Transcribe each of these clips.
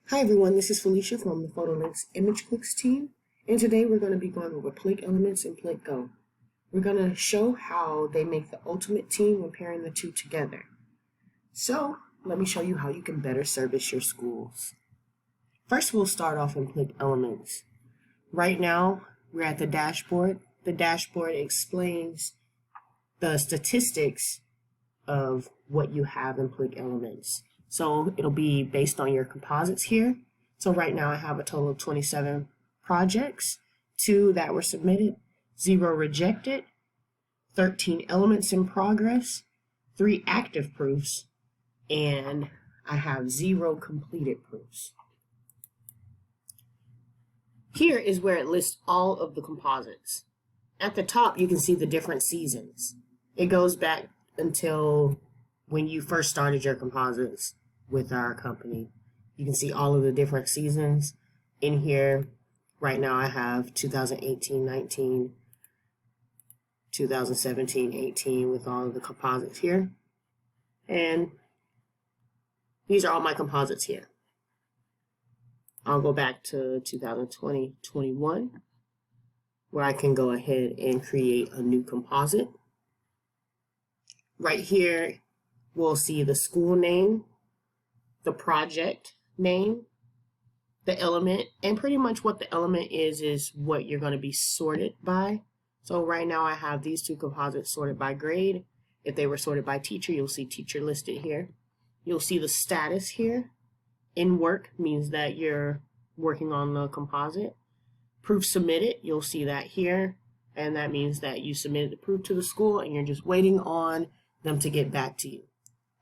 Hi everyone, this is Felicia from the PLIC Image Clicks team, and today we're going to be going over PLIC Elements and PLIC Go. We're going to show how they make the ultimate team when pairing the two together. So, let me show you how you can better service your schools. First, we'll start off in PLIC Elements. Right now, we're at the dashboard. The dashboard explains the statistics of what you have in PLIC Elements. So it'll be based on your composites here. So right now I have a total of 27 projects, 2 that were submitted, 0 rejected, 13 elements in progress, 3 active proofs, and I have 0 completed proofs. Here is where it lists all of the composites. At the top you can see the different seasons. It goes back until when you first started your composites with our company. You can see all of the different seasons in here. Right now I have 2018-19, 2017-18 with all of the composites here. And these are all my composites here. I'll go back to 2020-21 where I can go ahead and create a new composite. Right here we'll see the school name, the project name, the element, and pretty much what the element is what you're going to be sorted by. So right now I have these 2 composites sorted by grade. If they were sorted by teacher, you'll see teacher listed here. You'll see the status here. In work means that you're working on the composite. Proof submitted, you'll see that here, and that means that you submitted the proof to the school and you're just waiting on them to get back to you.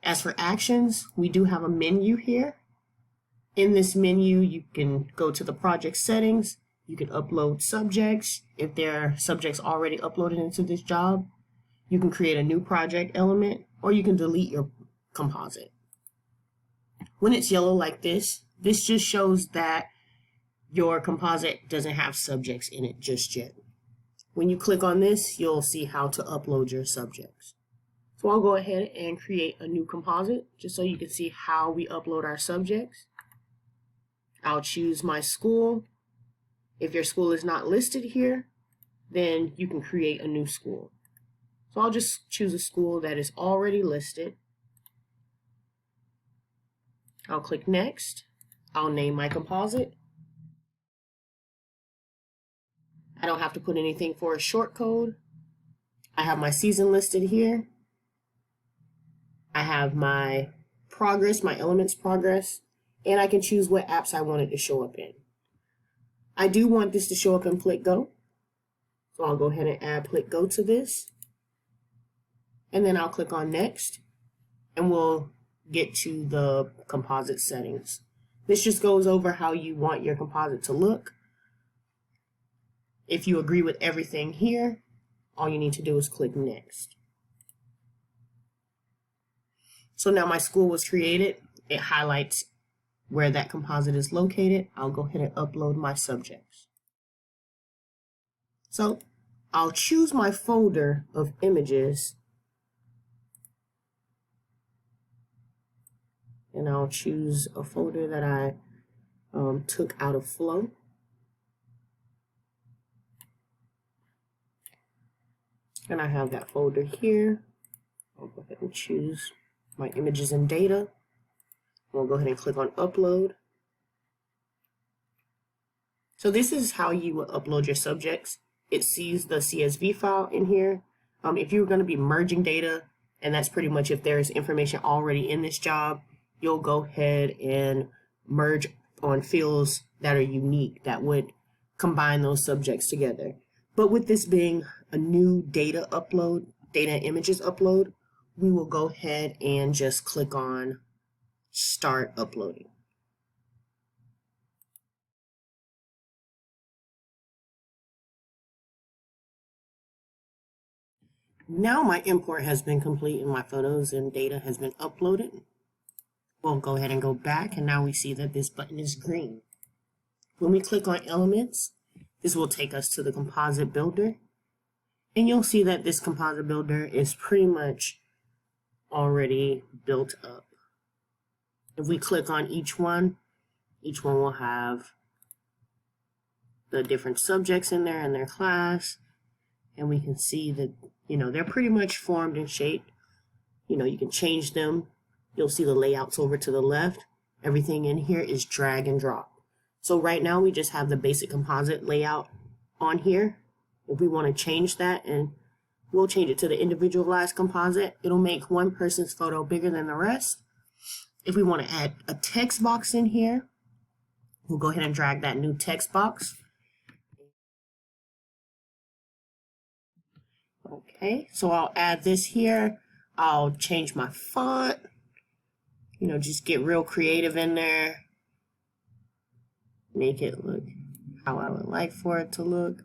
As for actions, we do have a menu here. In this menu, you can go to the project settings. You can upload subjects if there are subjects already uploaded into this job. You can create a new project element, or you can delete your composite. When it's yellow like this just shows that your composite doesn't have subjects in it just yet. When you click on this, you'll see how to upload your subjects. So I'll go ahead and create a new composite just so you can see how we upload our subjects. I'll choose my school. If your school is not listed here, then you can create a new school. So I'll just choose a school that is already listed. I'll click next. I'll name my composite. I don't have to put anything for a short code. I have my season listed here. I have my progress, my elements progress, and I can choose what apps I want it to show up in. I do want this to show up in PLIC Go, so I'll go ahead and add PLIC Go to this, and then I'll click on next, and we'll get to the composite settings. This just goes over how you want your composite to look. If you agree with everything here, all you need to do is click next. So now my school was created. It highlights where that composite is located. I'll go ahead and upload my subjects. So I'll choose my folder of images, and I'll choose a folder that I took out of Flow. And I have that folder here. I'll go ahead and choose my images and data. We'll go ahead and click on upload. So this is how you would upload your subjects. It sees the CSV file in here. If you're going to be merging data, and that's pretty much if there's information already in this job, you'll go ahead and merge on fields that are unique that would combine those subjects together. But with this being a new data upload, data and images upload, we will go ahead and just click on Start Uploading. Now my import has been complete and my photos and data has been uploaded. We'll go ahead and go back, and now we see that this button is green. When we click on Elements, this will take us to the Composite Builder. And you'll see that this Composite Builder is pretty much already built up. If we click on each one, Each one will have the different subjects in there in their class. And we can see that, they're pretty much formed and shaped. You can change them. You'll see the layouts over to the left. Everything in here is drag and drop. So right now we just have the basic composite layout on here. If we want to change that, and we'll change it to the individualized composite, it'll make one person's photo bigger than the rest. If we want to add a text box in here, we'll go ahead and drag that new text box. Okay, so I'll add this here. I'll change my font, just get real creative in there. Make it look how I would like for it to look.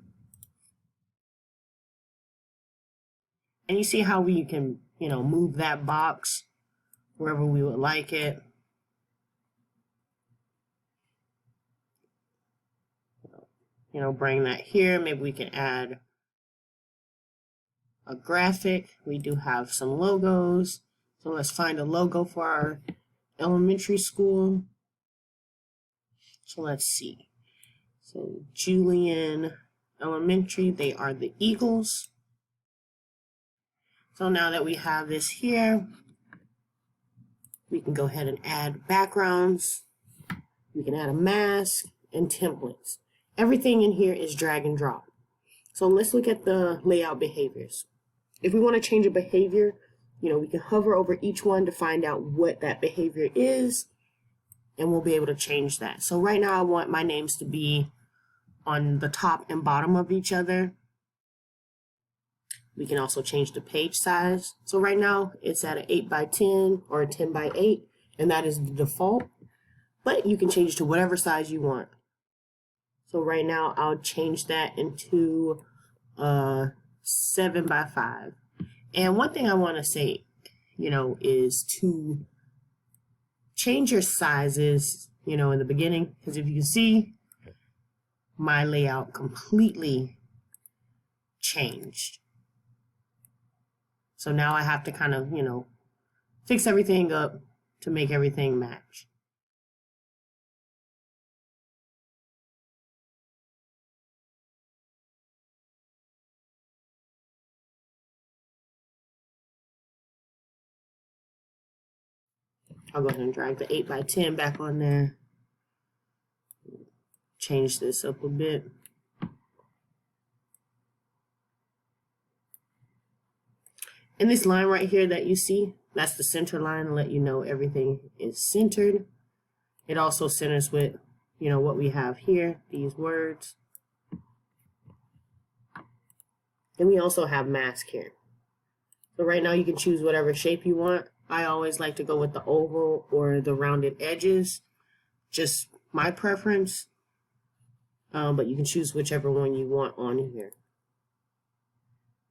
And you see how we can, move that box wherever we would like it. Bring that here. Maybe we can add a graphic. We do have some logos. So let's find a logo for our elementary school. So let's see. So Julian Elementary, they are the Eagles. So now that we have this here, we can go ahead and add backgrounds. We can add a mask and templates. Everything in here is drag and drop. So let's look at the layout behaviors. If we want to change a behavior, we can hover over each one to find out what that behavior is, and we'll be able to change that. So right now I want my names to be on the top and bottom of each other. We can also change the page size. So right now it's at an 8x10 or a 10x8, and that is the default, but you can change to whatever size you want. So right now I'll change that into 7x5. And one thing I want to say, is to change your sizes, in the beginning, because if you can see, my layout completely changed. So now I have to kind of, fix everything up to make everything match. I'll go ahead and drag the 8x10 back on there. Change this up a bit. And this line right here that you see, that's the center line to let you know everything is centered. It also centers with, what we have here, these words. And we also have mask here. So right now you can choose whatever shape you want. I always like to go with the oval or the rounded edges, just my preference, but you can choose whichever one you want on here.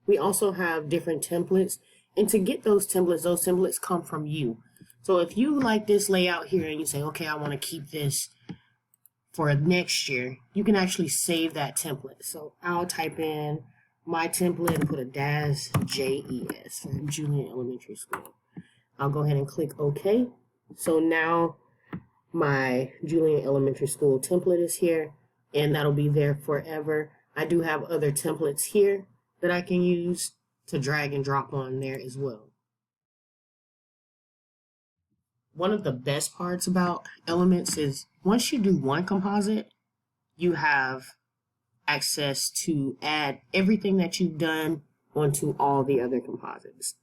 We also have different templates, and to get those templates come from you. So if you like this layout here and you say, okay, I want to keep this for next year, you can actually save that template. So I'll type in my template and put a -JES for Julian Elementary School. I'll go ahead and click OK. So now my Julian Elementary School template is here, and that'll be there forever. I do have other templates here that I can use to drag and drop on there as well. One of the best parts about Elements is once you do one composite, you have access to add everything that you've done onto all the other composites.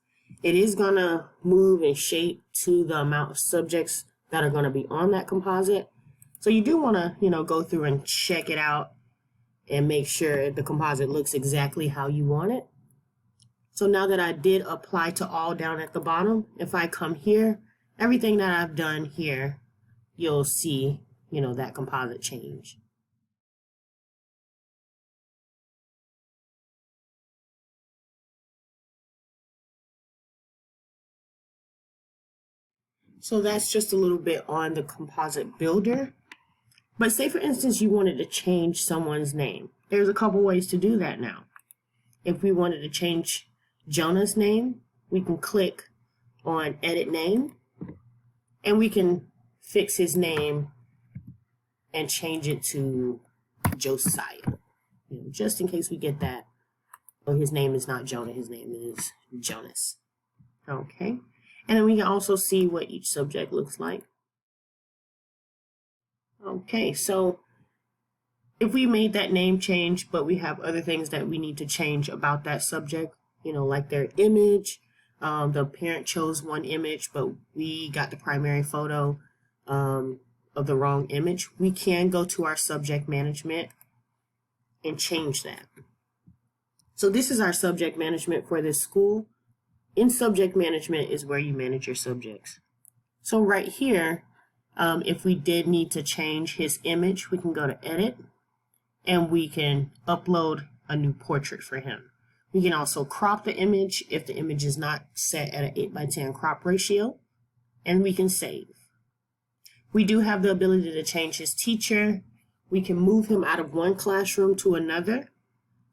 It is going to move and shape to the amount of subjects that are going to be on that composite. So you do want to, go through and check it out and make sure the composite looks exactly how you want it. So now that I did apply to all down at the bottom, if I come here, everything that I've done here, you'll see, that composite change. So that's just a little bit on the composite builder. But say for instance you wanted to change someone's name. There's a couple ways to do that now. If we wanted to change Jonah's name, we can click on Edit Name, and we can fix his name and change it to Josiah, just in case we get that. Oh, his name is not Jonah, his name is Jonas. Okay, and then we can also see what each subject looks like. Okay, so if we made that name change, but we have other things that we need to change about that subject, like their image, the parent chose one image, but we got the primary photo of the wrong image, we can go to our subject management and change that. So this is our subject management for this school. In subject management is where you manage your subjects. So right here, if we did need to change his image, we can go to edit and we can upload a new portrait for him. We can also crop the image if the image is not set at an 8:10 crop ratio, and we can save. We do have the ability to change his teacher. We can move him out of one classroom to another.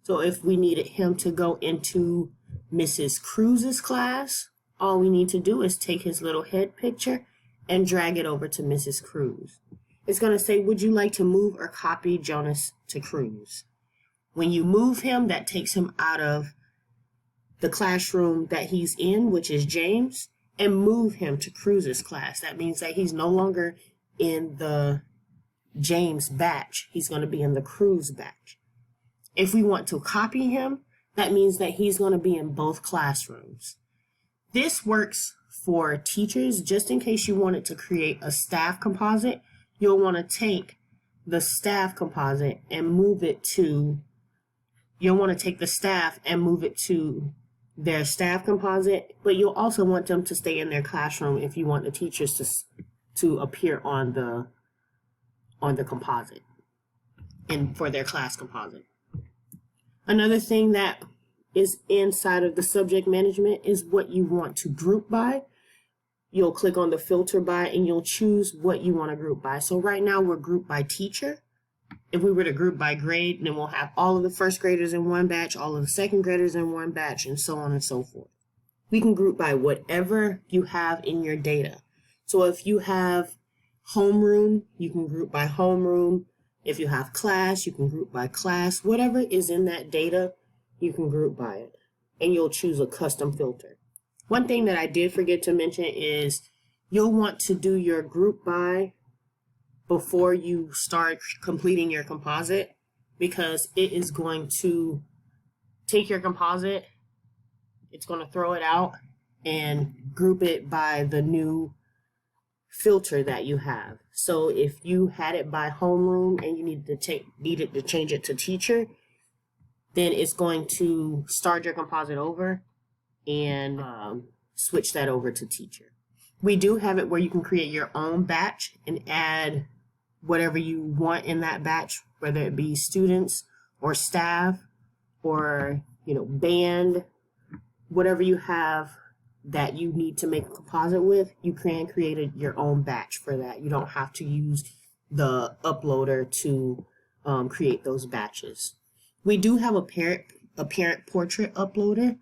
So if we needed him to go into Mrs. Cruz's class, all we need to do is take his little head picture and drag it over to Mrs. Cruz. It's going to say, would you like to move or copy Jonas to Cruz? When you move him, that takes him out of the classroom that he's in, which is James, and move him to Cruz's class. That means that he's no longer in the James batch. He's going to be in the Cruz batch. If we want to copy him, that means that he's going to be in both classrooms. This works for teachers. Just in case you wanted to create a staff composite, you'll want to take the staff composite and move it to, you'll want to take the staff and move it to their staff composite, but you'll also want them to stay in their classroom if you want the teachers to appear on the composite and for their class composite. Another thing that is inside of the subject management is what you want to group by. You'll click on the filter by and you'll choose what you want to group by. So right now we're grouped by teacher. If we were to group by grade, then we'll have all of the first graders in one batch, all of the second graders in one batch, and so on and so forth. We can group by whatever you have in your data. So if you have homeroom, you can group by homeroom. If you have class, you can group by class. Whatever is in that data, you can group by it. And you'll choose a custom filter. One thing that I did forget to mention is you'll want to do your group by before you start completing your composite, because it is going to take your composite, it's going to throw it out and group it by the new filter that you have. So if you had it by homeroom and you needed to change it to teacher, then it's going to start your composite over and switch that over to teacher. We do have it where you can create your own batch and add whatever you want in that batch, whether it be students or staff or band, whatever you have that you need to make a composite with, you can create your own batch for that. You don't have to use the uploader to create those batches. We do have a parent portrait uploader,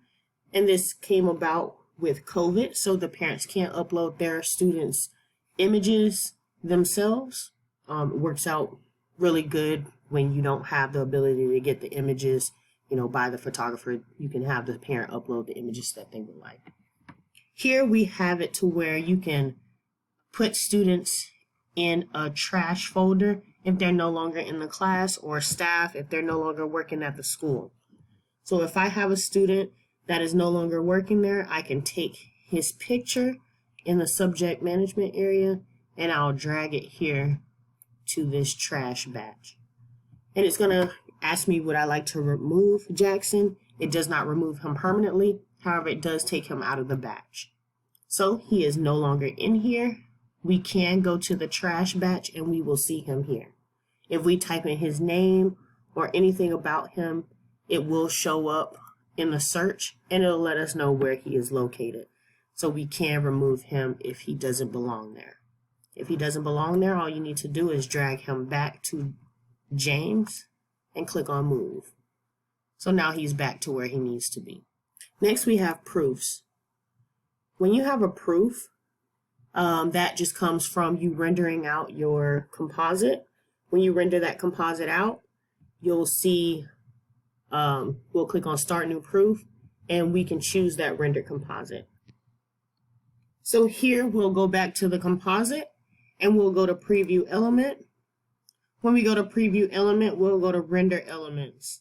and this came about with COVID, so the parents can't upload their students' images themselves. It works out really good when you don't have the ability to get the images, by the photographer. You can have the parent upload the images that they would like. Here we have it to where you can put students in a trash folder if they're no longer in the class, or staff if they're no longer working at the school. So if I have a student that is no longer working there, I can take his picture in the subject management area and I'll drag it here to this trash batch. And it's going to ask me would I like to remove Jackson. It does not remove him permanently. However, it does take him out of the batch. So he is no longer in here. We can go to the trash batch and we will see him here. If we type in his name or anything about him, it will show up in the search and it'll let us know where he is located. So we can remove him if he doesn't belong there. If he doesn't belong there, all you need to do is drag him back to James and click on move. So now he's back to where he needs to be. Next we have proofs. When you have a proof, that just comes from you rendering out your composite. when you render that composite out, you'll see, we'll click on Start New Proof, and we can choose that rendered composite. So here we'll go back to the composite, and we'll go to Preview Element. When we go to Preview Element, we'll go to Render Elements.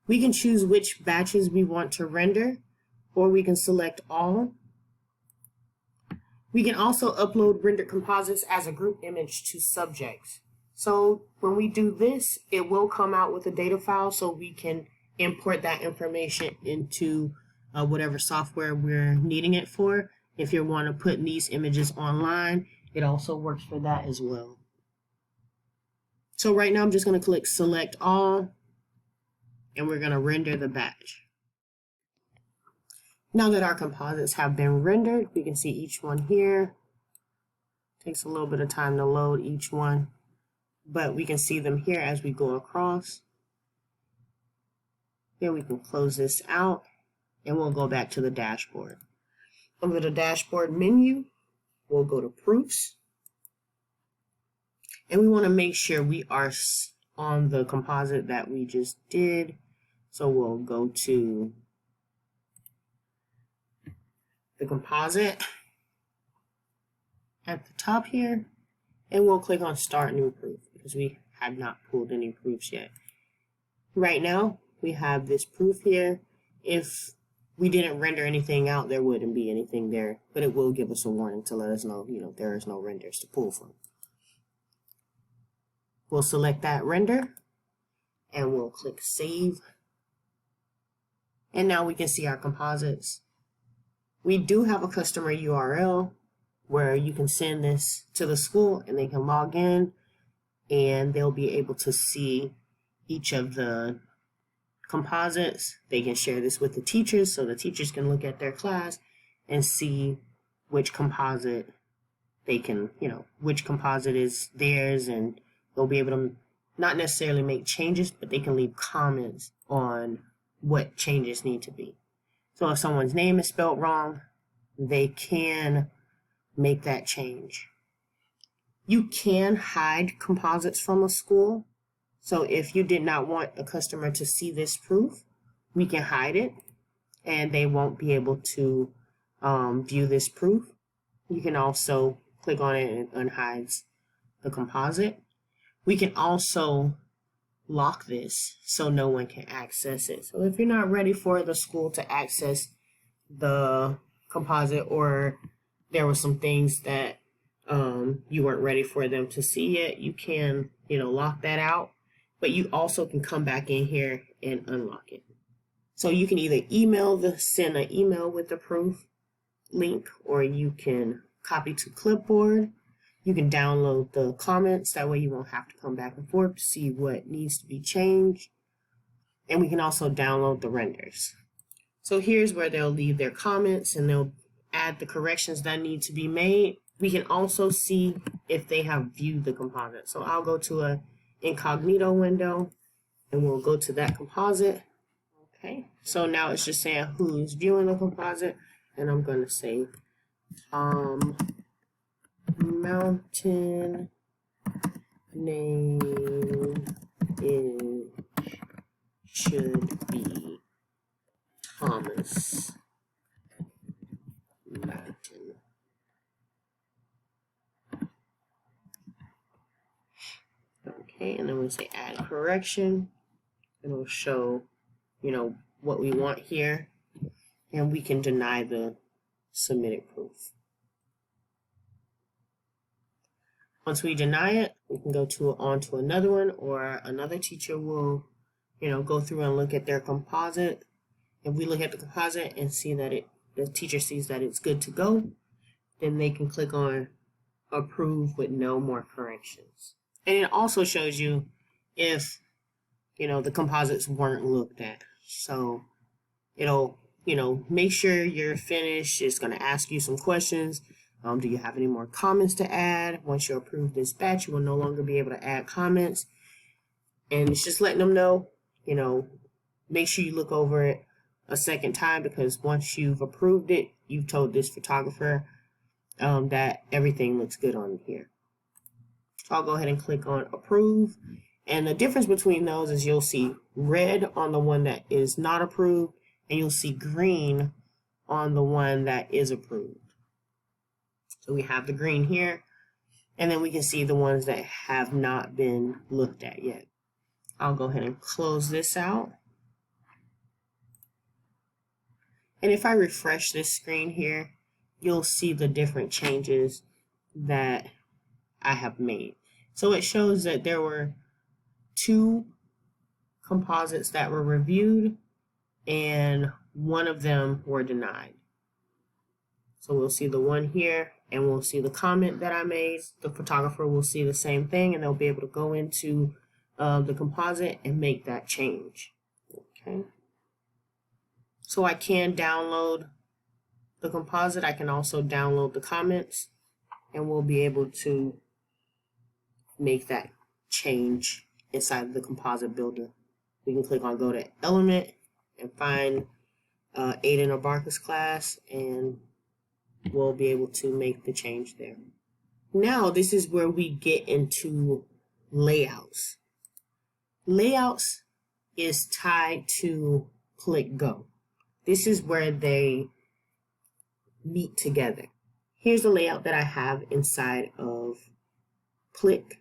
We can choose which batches we want to render, or we can select all. We can also upload rendered composites as a group image to subjects. So when we do this, it will come out with a data file, so we can import that information into whatever software we're needing it for. If you want to put these images online, it also works for that as well. So right now I'm just going to click Select All, and we're going to render the batch. Now that our composites have been rendered, we can see each one here. Takes a little bit of time to load each one, but we can see them here as we go across. Then we can close this out, and we'll go back to the dashboard. Under the dashboard menu, we'll go to Proofs, and we want to make sure we are on the composite that we just did. So we'll go to the composite at the top here, and we'll click on Start New Proof because we have not pulled any proofs yet. Right now, we have this proof here. If we didn't render anything out, there wouldn't be anything there, but it will give us a warning to let us know, there is no renders to pull from. We'll select that render, and we'll click Save. And now we can see our composites. We do have a customer URL where you can send this to the school, and they can log in, and they'll be able to see each of the composites. They can share this with the teachers, so the teachers can look at their class and see which composite they can, which composite is theirs, and they'll be able to not necessarily make changes, but they can leave comments on what changes need to be. So if someone's name is spelled wrong, they can make that change. You can hide composites from a school. So if you did not want a customer to see this proof, we can hide it, and they won't be able to view this proof. You can also click on it and unhide the composite. We can also lock this so no one can access it. So if you're not ready for the school to access the composite, or there were some things that you weren't ready for them to see yet, you can, lock that out. But you also can come back in here and unlock it. So you can either send an email with the proof link, or you can copy to clipboard. You can download the comments. That way you won't have to come back and forth to see what needs to be changed. And we can also download the renders. So here's where they'll leave their comments, and they'll add the corrections that need to be made. We can also see if they have viewed the composite. So I'll go to a incognito window, and we'll go to that composite. Okay, so now it's just saying who's viewing the composite, and I'm going to say Mountain name should be Thomas Mountain. Okay, and then we say add correction, and it'll show, what we want here, and we can deny the submitted proof. Once we deny it, we can go on to another one, or another teacher will, go through and look at their composite. If we look at the composite and see that the teacher sees that it's good to go, then they can click on approve with no more corrections. And it also shows you if, the composites weren't looked at. So it'll, make sure you're finished. It's going to ask you some questions. Do you have any more comments to add? Once you approve this batch, you will no longer be able to add comments. And it's just letting them know, make sure you look over it a second time, because once you've approved it, you've told this photographer that everything looks good on here. So I'll go ahead and click on approve. And the difference between those is you'll see red on the one that is not approved, and you'll see green on the one that is approved. So we have the green here, and then we can see the ones that have not been looked at yet. I'll go ahead and close this out. And if I refresh this screen here, you'll see the different changes that I have made. So it shows that there were 2 composites that were reviewed and 1 of them were denied. So we'll see the one here and we'll see the comment that I made. The photographer will see the same thing and they'll be able to go into the composite and make that change. Okay. So I can download the composite. I can also download the comments and we'll be able to make that change inside of the composite builder. We can click on go to element and find Aiden or Barker's class, and we'll be able to make the change there. Now this is where we get into layouts. Layouts is tied to PLIC Go. This is where they meet together. Here's the layout that I have inside of PLIC.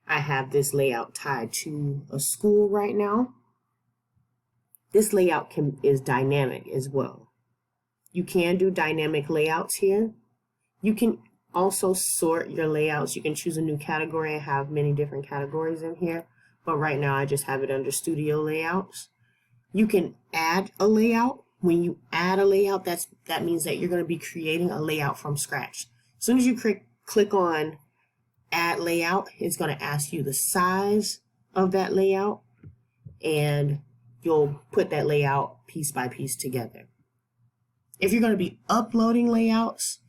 I have this layout tied to a school right now. This layout is dynamic as well. You can do dynamic layouts here. You can also sort your layouts. You can choose a new category and have many different categories in here. But right now I just have it under studio layouts. You can add a layout. When you add a layout, that means that you're going to be creating a layout from scratch. As soon as you click on add layout, it's going to ask you the size of that layout, and you'll put that layout piece by piece together. If you're going to be uploading layouts,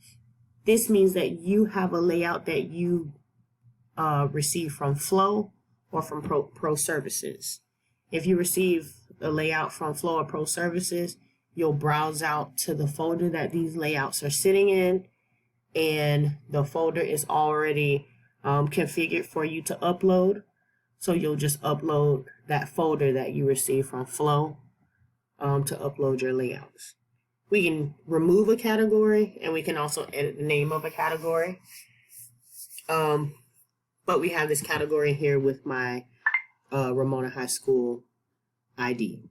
this means that you have a layout that you receive from Flow or from Pro Services. If you receive a layout from Flow or Pro Services, you'll browse out to the folder that these layouts are sitting in, and the folder is already configured for you to upload. So you'll just upload that folder that you received from Flow to upload your layouts. We can remove a category and we can also edit the name of a category. But we have this category here with my Ramona High School ID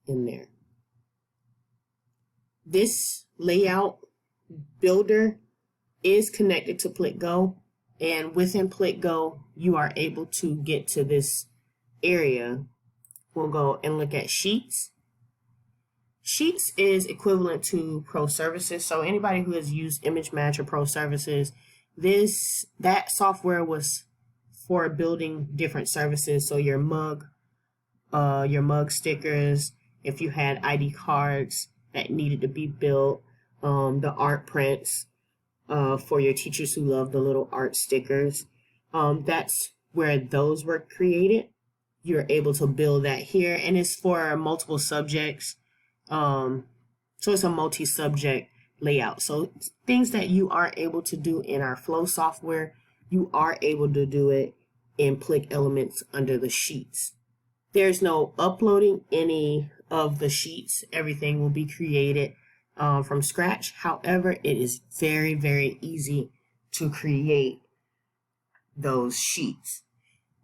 in there. This layout builder is connected to PLIC Go, and within PLIC Go you are able to get to this area. We'll go and look at Sheets. Sheets is equivalent to Pro Services, so anybody who has used Image Match or Pro Services, that software was for building different services. So your mug stickers, if you had ID cards that needed to be built, the art prints for your teachers who love the little art stickers. That's where those were created. You're able to build that here, and it's for multiple subjects. So it's a multi-subject layout. So things that you are able to do in our Flow software, you are able to do it in PLIC Elements under the Sheets. There's no uploading any of the sheets. Everything will be created from scratch. However, it is very, very easy to create those sheets.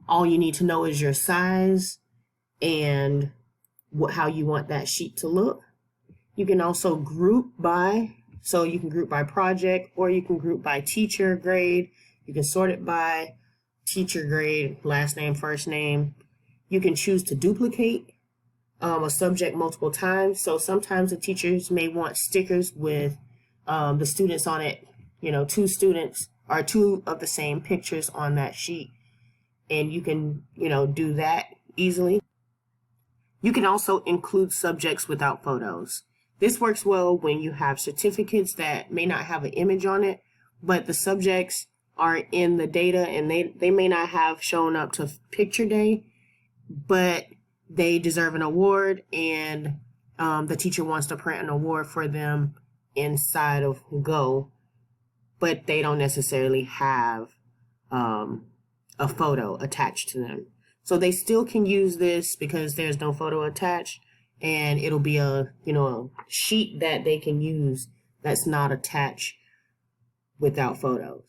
All you need to know is your size and how you want that sheet to look. You can also group by, so you can group by project, or you can group by teacher grade. You can sort it by teacher grade, last name, first name. You can choose to duplicate a subject multiple times. So sometimes the teachers may want stickers with the students on it, 2 students or 2 of the same pictures on that sheet. And you can, do that easily. You can also include subjects without photos. This works well when you have certificates that may not have an image on it, but the subjects are in the data and they may not have shown up to picture day, but they deserve an award, and the teacher wants to print an award for them inside of Go. but they don't necessarily have a photo attached to them. So they still can use this because there's no photo attached, and it'll be a sheet that they can use that's not attached without photos.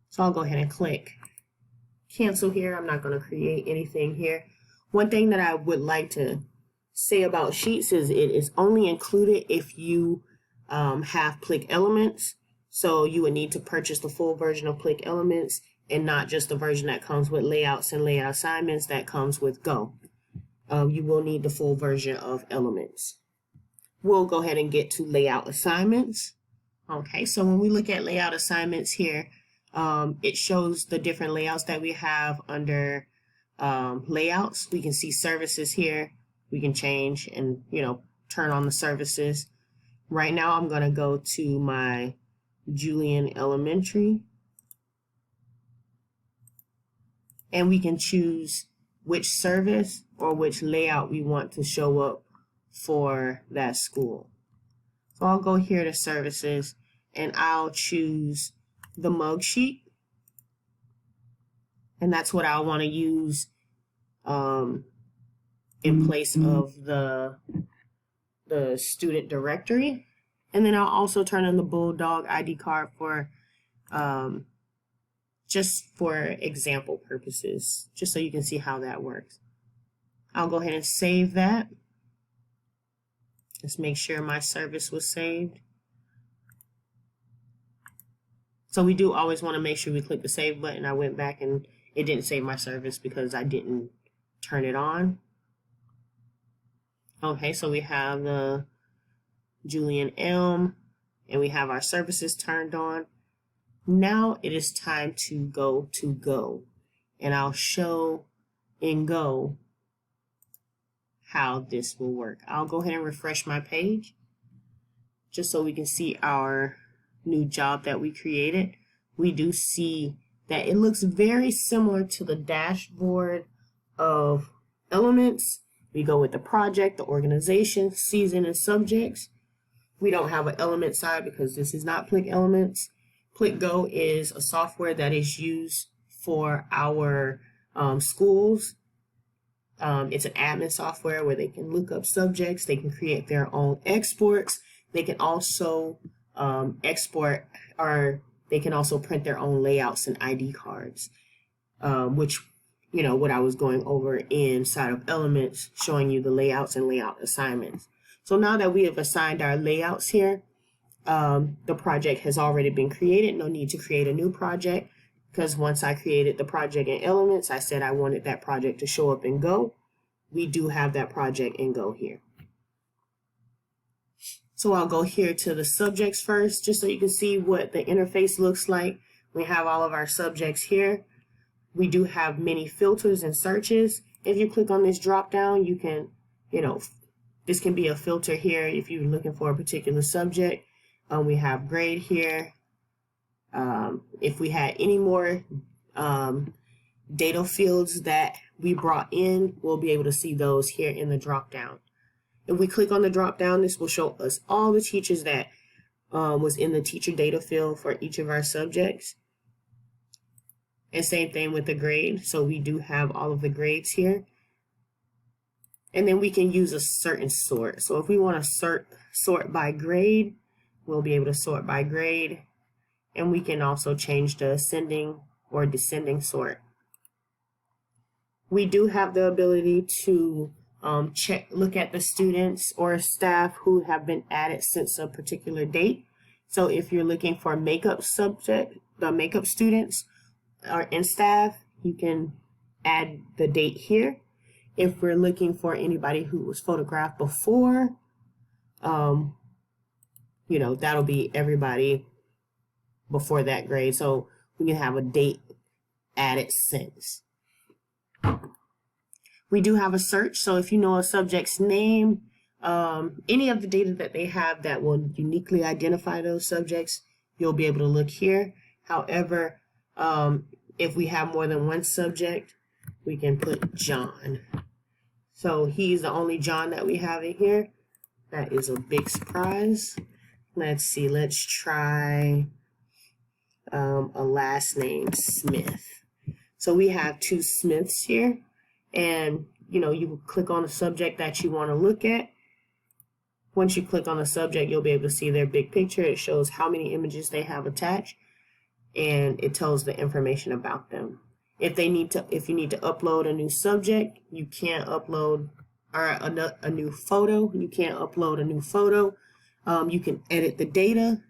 So I'll go ahead and click cancel here. I'm not going to create anything here. One thing that I would like to say about sheets is it is only included if you have PLIC Elements. So you would need to purchase the full version of PLIC Elements and not just the version that comes with layouts and layout assignments that comes with Go. You will need the full version of Elements. We'll go ahead and get to layout assignments. Okay, so when we look at layout assignments here, it shows the different layouts that we have under layouts. We can see services here. We can change and turn on the services. Right now I'm going to go to my Julian Elementary, and we can choose which service or which layout we want to show up for that school. So I'll go here to services and I'll choose the mug sheet, and that's what I want to use in place of the student directory. And then I'll also turn on the Bulldog ID card for just for example purposes, just so you can see how that works. I'll go ahead and save that. Let's make sure my service was saved. So we do always want to make sure we click the save button. I went back and it didn't save my service because I didn't turn it on. Okay, so we have the Julian Elm and we have our services turned on. Now it is time to Go. And I'll show in Go how this will work. I'll go ahead and refresh my page just so we can see our new job that we created. We do see that it looks very similar to the dashboard of Elements. We go with the project, the organization, season, and subjects. We don't have an element side because this is not PLIC Elements. PLIC Go is a software that is used for our schools. It's an admin software where they can look up subjects, they can create their own exports, they can also export, or they can also print their own layouts and ID cards, which, what I was going over inside of Elements, showing you the layouts and layout assignments. So now that we have assigned our layouts here, the project has already been created. No need to create a new project, because once I created the project in Elements, I said I wanted that project to show up in Go. We do have that project in Go here. So I'll go here to the subjects first, just so you can see what the interface looks like. We have all of our subjects here. We do have many filters and searches. If you click on this drop down, you can, this can be a filter here if you're looking for a particular subject. We have grade here. If we had any more data fields that we brought in, we'll be able to see those here in the drop down. If we click on the drop down, this will show us all the teachers that was in the teacher data field for each of our subjects. And same thing with the grade. So we do have all of the grades here. And then we can use a certain sort. So if we want to sort by grade, we'll be able to sort by grade. And we can also change the ascending or descending sort. We do have the ability to look at the students or staff who have been added since a particular date. So if you're looking for makeup the makeup students or in staff, you can add the date here. If we're looking for anybody who was photographed before, that'll be everybody before that grade. So we can have a date added since. We do have a search. So if you know a subject's name, any of the data that they have that will uniquely identify those subjects, you'll be able to look here. However, if we have more than one subject, we can put John. So he's the only John that we have in here. That is a big surprise. Let's see, let's try a last name, Smith. So we have two Smiths here, and you click on the subject that you want to look at. Once you click on the subject, you'll be able to see their big picture. It shows how many images they have attached, and it tells the information about them. If you need to upload a new subject, you can't upload a new photo. You can't upload a new photo. You can edit the data.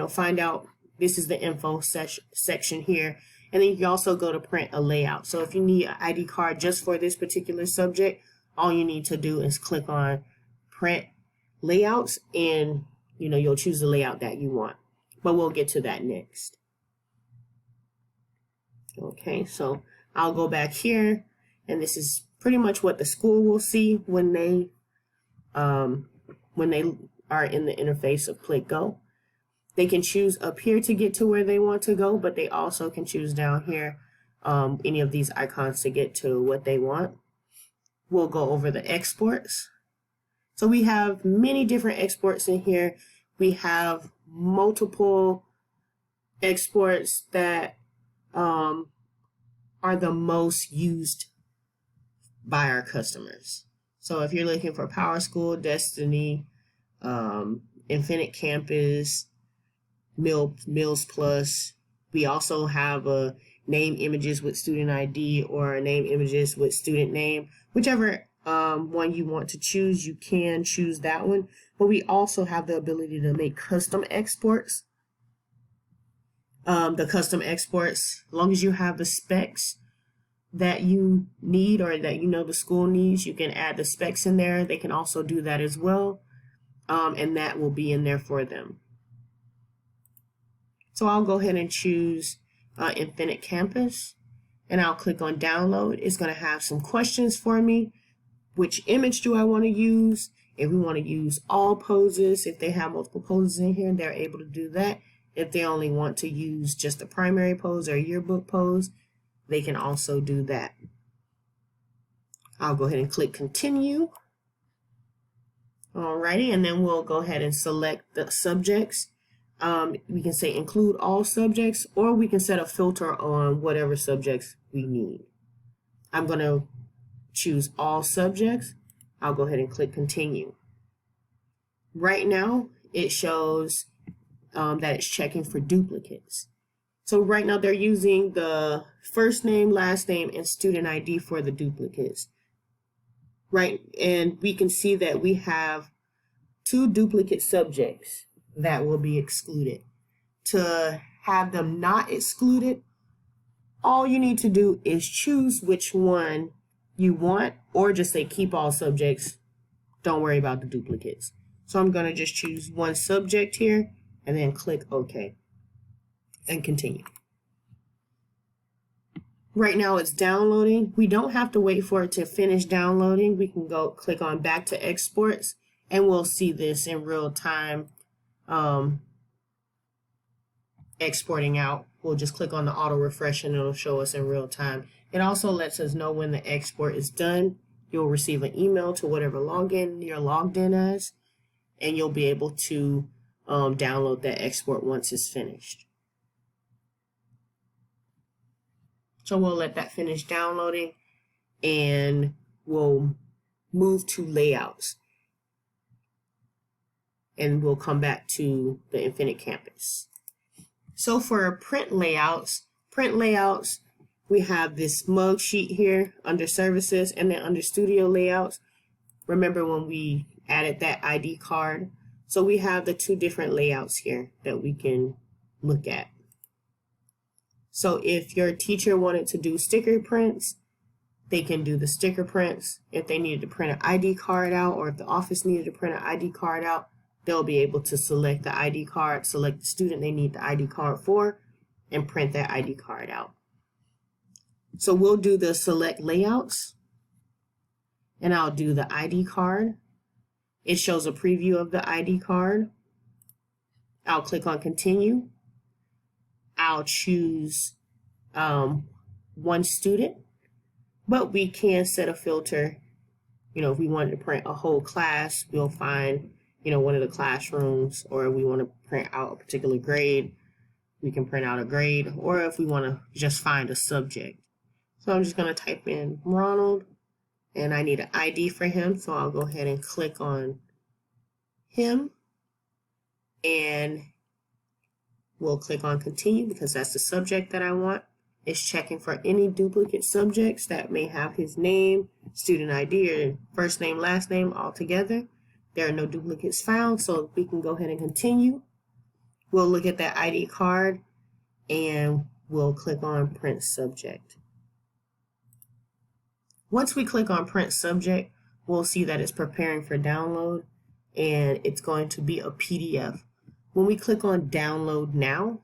Find out this is the info section here, and then you can also go to print a layout. So if you need an ID card just for this particular subject, all you need to do is click on print layouts, and you'll choose the layout that you want. But we'll get to that next. Okay, so I'll go back here, and this is pretty much what the school will see when they are in the interface of PLIC Go. They can choose up here to get to where they want to go, but they also can choose down here any of these icons to get to what they want. We'll go over the exports. So we have many different exports in here. We have multiple exports that are the most used by our customers. So if you're looking for PowerSchool, Destiny, Infinite Campus, Mills Plus, we also have a name images with student ID or name images with student name. Whichever one you want to choose, you can choose that one. But we also have the ability to make custom exports. The custom exports, as long as you have the specs that you need or that the school needs, you can add the specs in there. They can also do that as well, and that will be in there for them. So I'll go ahead and choose Infinite Campus, and I'll click on download. It's going to have some questions for me. Which image do I want to use? If we want to use all poses, if they have multiple poses in here, they're able to do that. If they only want to use just a primary pose or a yearbook pose, they can also do that. I'll go ahead and click continue. Alrighty, and then we'll go ahead and select the subjects. We can say include all subjects, or we can set a filter on whatever subjects we need. I'm going to choose all subjects. I'll go ahead and click continue. Right now, it shows that it's checking for duplicates. So right now they're using the first name, last name, and student ID for the duplicates. Right, and we can see that we have 2 duplicate subjects that will be excluded. To have them not excluded, all you need to do is choose which one you want, or just say keep all subjects. Don't worry about the duplicates. So I'm going to just choose one subject here and then click OK and continue. Right now it's downloading. We don't have to wait for it to finish downloading. We can go click on back to exports, and we'll see this in real time exporting out. We'll just click on the auto refresh and it'll show us in real time. It also lets us know when the export is done. You'll receive an email to whatever login you're logged in as, and you'll be able to download that export once it's finished. So we'll let that finish downloading, and we'll move to layouts. And we'll come back to the Infinite Campus. So for print layouts, we have this mug sheet here under services, and then under studio layouts. Remember when we added that ID card? So we have the 2 different layouts here that we can look at. So if your teacher wanted to do sticker prints, they can do the sticker prints. If they needed to print an ID card out, or if the office needed to print an ID card out, they'll be able to select the ID card, select the student they need the ID card for, and print that ID card out. So we'll do the select layouts, and I'll do the ID card. It shows a preview of the ID card. I'll click on continue. I'll choose one student, but we can set a filter. If we wanted to print a whole class, we'll find one of the classrooms, or we want to print out a particular grade, we can print out a grade, or if we want to just find a subject. So I'm just going to type in Ronald, and I need an ID for him, so I'll go ahead and click on him, and we'll click on continue because that's the subject that I want. It's checking for any duplicate subjects that may have his name, student ID, or first name, last name all together. There are no duplicates found, so we can go ahead and continue. We'll look at that ID card and we'll click on print subject. Once we click on print subject, we'll see that it's preparing for download and it's going to be a PDF. When we click on download now,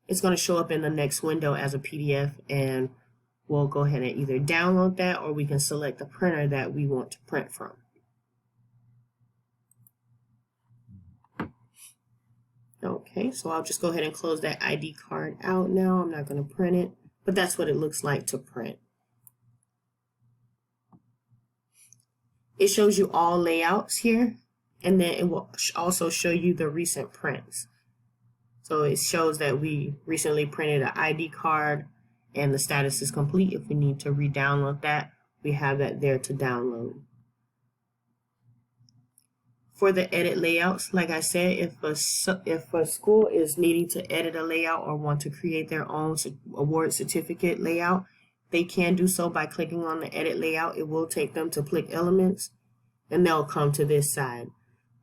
it's going to show up in the next window as a PDF, and we'll go ahead and either download that or we can select the printer that we want to print from. Okay, so I'll just go ahead and close that ID card out now. I'm not going to print it, but that's what it looks like to print. It shows you all layouts here, and then it will also show you the recent prints. So it shows that we recently printed an ID card and the status is complete. If we need to re-download that, we have that there to download. For the edit layouts, like I said, if a school is needing to edit a layout or want to create their own award certificate layout, they can do so by clicking on the edit layout. It will take them to PLIC Elements and they'll come to this side.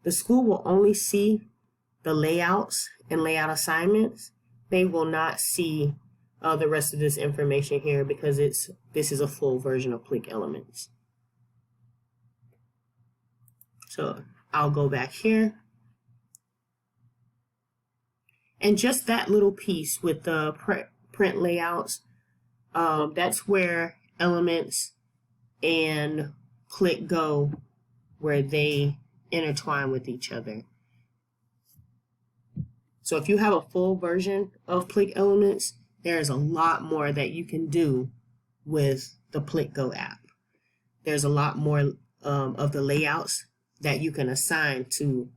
The school will only see the layouts and layout assignments. They will not see the rest of this information here because this is a full version of PLIC Elements. So I'll go back here. And just that little piece with the print layouts, that's where Elements and PLIC Go, where they intertwine with each other. So if you have a full version of PLIC Elements, there's a lot more that you can do with the PLIC Go app. There's a lot more of the layouts that you can assign to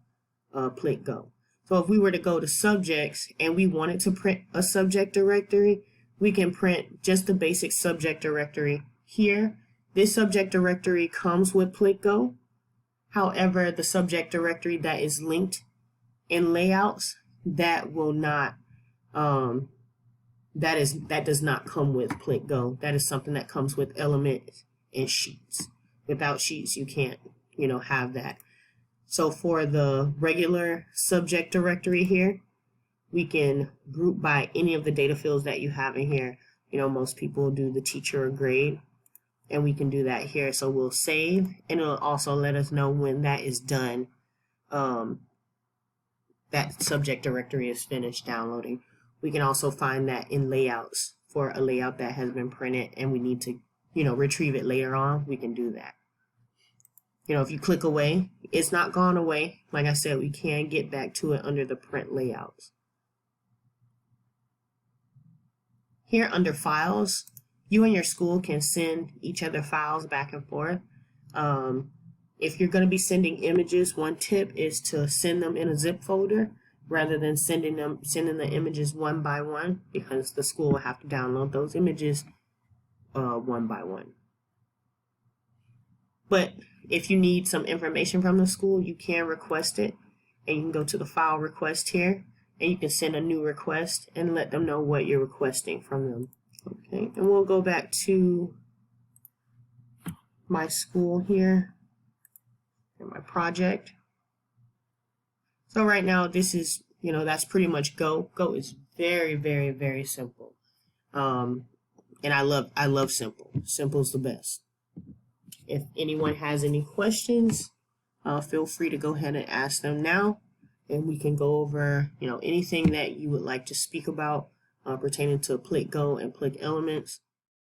PLIC Go. So if we were to go to subjects and we wanted to print a subject directory, we can print just the basic subject directory here. This subject directory comes with PLIC Go. However, the subject directory that is linked in layouts, that will not, that does not come with PLIC Go. That is something that comes with Elements and Sheets. Without Sheets, you can't, have that. So for the regular subject directory here, we can group by any of the data fields that you have in here. Most people do the teacher or grade, and we can do that here. So we'll save, and it'll also let us know when that is done. That subject directory is finished downloading. We can also find that in layouts for a layout that has been printed and we need to, retrieve it later on. We can do that. If you click away, it's not gone away. Like I said, we can get back to it under the print layouts. Here under files, you and your school can send each other files back and forth. If you're going to be sending images, one tip is to send them in a zip folder rather than sending the images one by one, because the school will have to download those images one by one. But if you need some information from the school, you can request it, and you can go to the file request here, and you can send a new request and let them know what you're requesting from them. Okay, and we'll go back to my school here. My project. So right now this is, that's pretty much Go. Go is very, very, very simple. And I love simple. Simple's the best. If anyone has any questions, feel free to go ahead and ask them now, and we can go over, anything that you would like to speak about pertaining to PLIC Go and PLIC Elements.